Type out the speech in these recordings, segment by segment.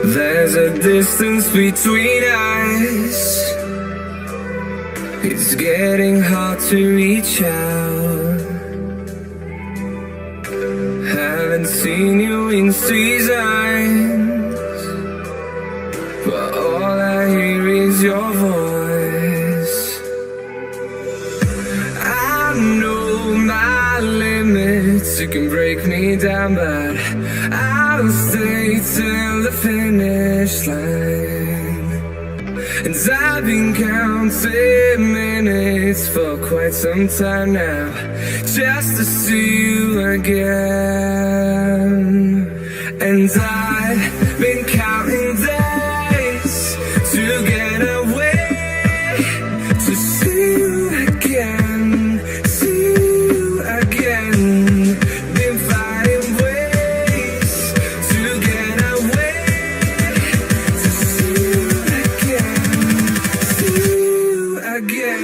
There's a distance between us. It's getting hard to reach out. Haven't seen you in seasons, but all I hear is your voice. I know my limits, you can break me down, but I'll stay till the finish line. And I've been counting minutes for quite some time now, just to see you again. And I've been counting days to get away, to see you again, see you again. Been finding ways to get away, to see you again.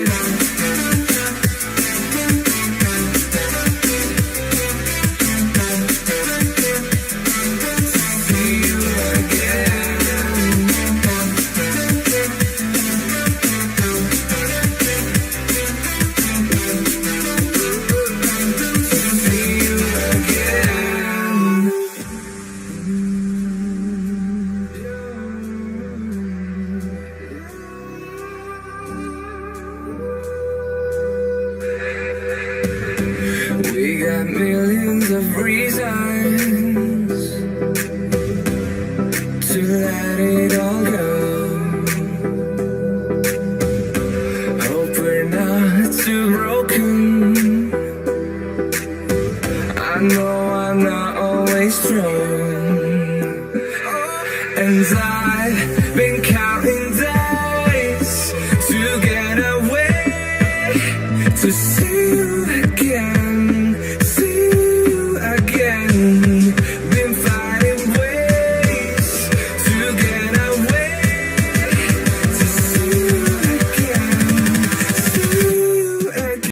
We got millions of reasons to let it all go. Hope we're not too broken. I know I'm not always strong, and I've been